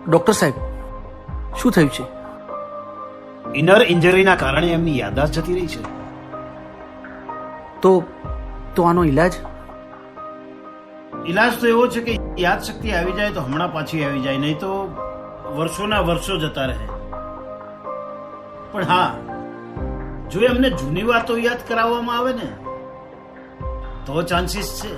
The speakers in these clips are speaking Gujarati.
ડોક્ટર સાહેબ, શું થયું છે? ઇનર ઇન્જરીના કારણે એમની યાદદાસ્ત જતી રહી છે. તો આનો ઈલાજ? ઈલાજ તો એવો છે કે યાદ શક્તિ આવી જાય તો હમણાં પાછી આવી જાય, નહીં તો વર્ષોના વર્ષો જતા રહે. પણ હા, જો એમને જૂની વાતો યાદ કરાવવામાં આવે ને તો ચાન્સીસ છે.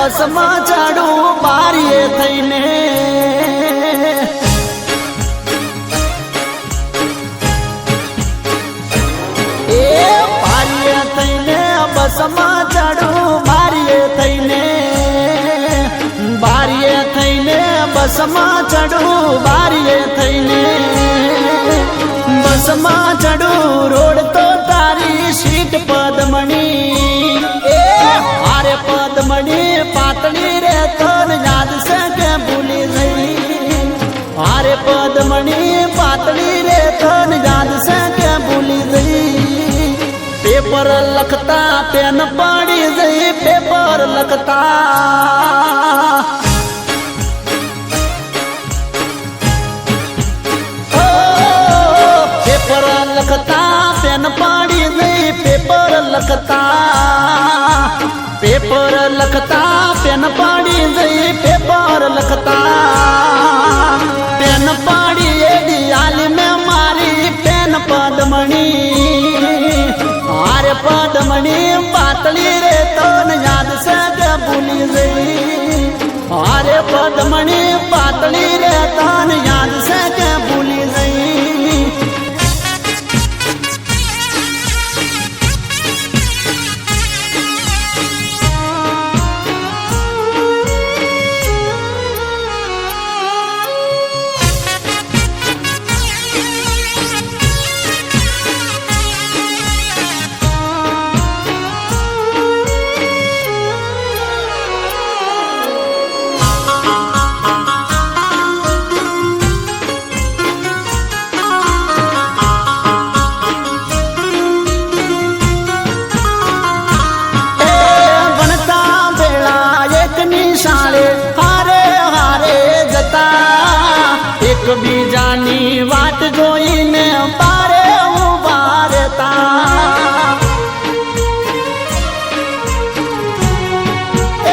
બસમાં ચડું બારીએ થઈને, એ બારીએ થઈને બસમાં ચડું બારીએ થઈને, બારીએ થઈને બસમાં ચડું બારીએ થઈને, બસમાં ચડું રોડ તો તારી સીટ પદમણી, એ હારે પદમણી પાતળી રે તો યાદ છે કે ભૂલી ગઈ, હારે પદમણી પાતળી રે તો યાદ છે કે ભૂલી ગઈ. પેપર લખતા પેન પડી ગઈ, પેપર લખતા, પેપર લખતા પેન પડી ગઈ, પેપર લખતા, પેપર લખતા પેન પાડી ગઈ, પેપર લખતા, પેન પાડી એ દિયાલી મેં મારી પેન પદમણી, હારે પદમણી પાતળી રે તો યાદ છે કે ભૂલી ગઈ, હારે પદમણી પાતળી રે તો યાદ છે કે ભૂલી ગઈ. એકબીજાની વાટ જોઈને પારે ઉભા રહેતા,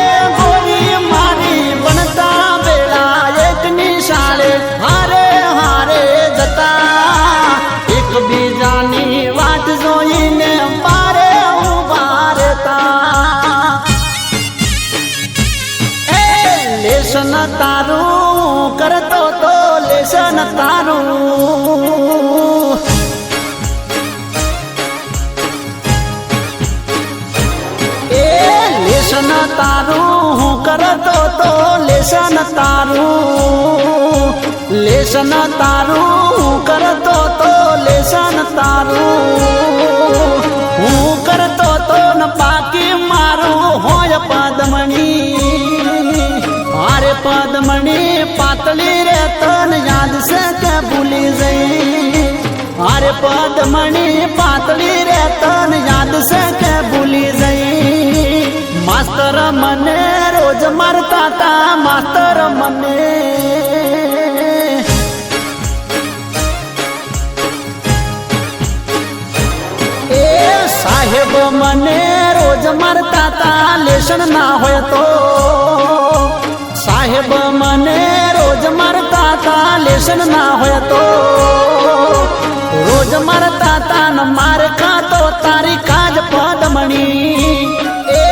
એ ગોરી મારી બનતા બેડા એક નિશાળે હારે હારે જતા, એકબીજાની વાટ જોઈને પારે ઉભા રહેતા. એ લેશન તારું કરતો તો લેશન તારું, એ લેશન તારું હું કરતો તો લેશન તારું, લેશન તારું હું કરતો તો લેશન તારું, હું કરતો તો ન બાકી મારું હોય પદમણી, હારે પદમણી પાતળી રે તન યાદ છે કે ભૂલી જઈ અરે પદમણી પાતળી રે તન યાદ છે કે ભૂલી જઈ માસ્તર મને રોજ મારતા તા માસ્તર મને સાહેબ મને રોજ મારતા તા લેશન ના હોય તો સાહેબ મને રોજ મારતા તા લેશન ના હોય તો રોજ મારતા તા ન માર ખાતો તારી કાજ પદમણી એ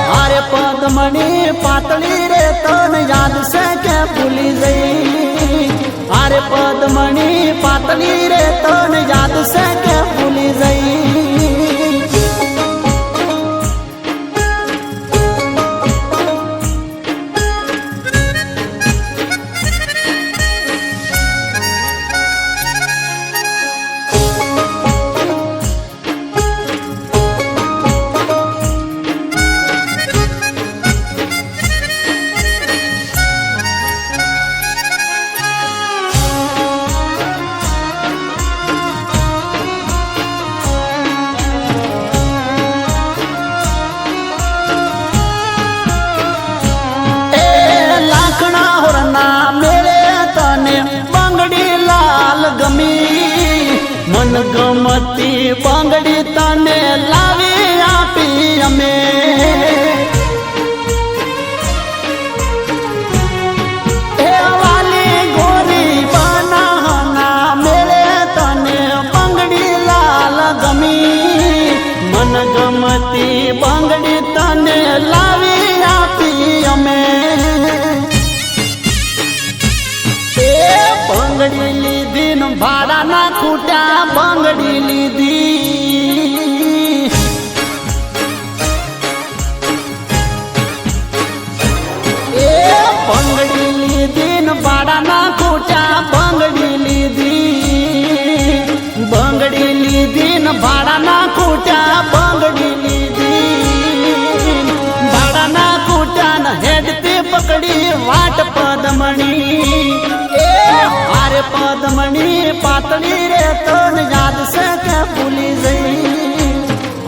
હારે પદમણી પાતળી રે તન યાદ છે કે ભૂલી જઈ હારે પદમણી પાતળી રે તન યાદ છે કે ભૂલી જઈ મન ગમતી બંગડી તને લાવી આપી અમે એ વાલી ગોરી બનાના મેળે તને બંગડી લાલ ગમી મન ગમતી બંગડી તને લાવી આપી અમે બંગડી લીધી ન ભાડા ના ખૂટ્યા બંગડી લીધી એ બંગડી લીધી ન ભાડા ના ખૂટ્યા બંગડી લીધી બંગડી લીધી ન ભાડા ના ખૂટ્યા બંગડી લીધી ભાડા ના ખૂટ્યા ન હેડતી પકડી વાટ પદમણી હારે પદમણી પાતળી રે તન યાદ છે કે ભૂલી જઈ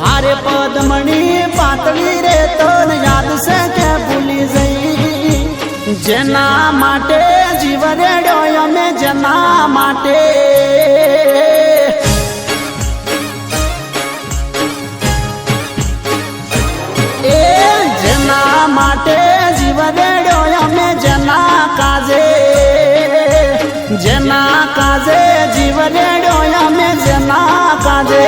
હારે પદમણી પાતળી રે તન યાદ છે કે ભૂલી જઈ જેના માટે જીવ રેડ્યો અમે જેના માટે એ જેના માટે જીવ રેડ્યો અમે જેના કાજે જેના કાજે જીવ રેડ્યો અમે જેના કાજે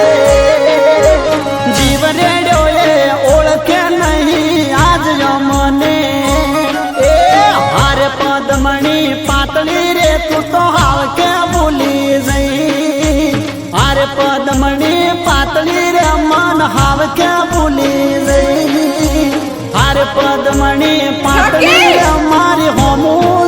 જીવ રેડ્યો એ ઓળખે નહીં આજ મને એ હારે પદમણી પાતળી રે તું તો હાલ કે ભૂલી જઈ હારે પદમણી પાતળી રે મન હાવ કે ભૂલી જઈ હારે પદમણી પાતળી રે મારી હોમું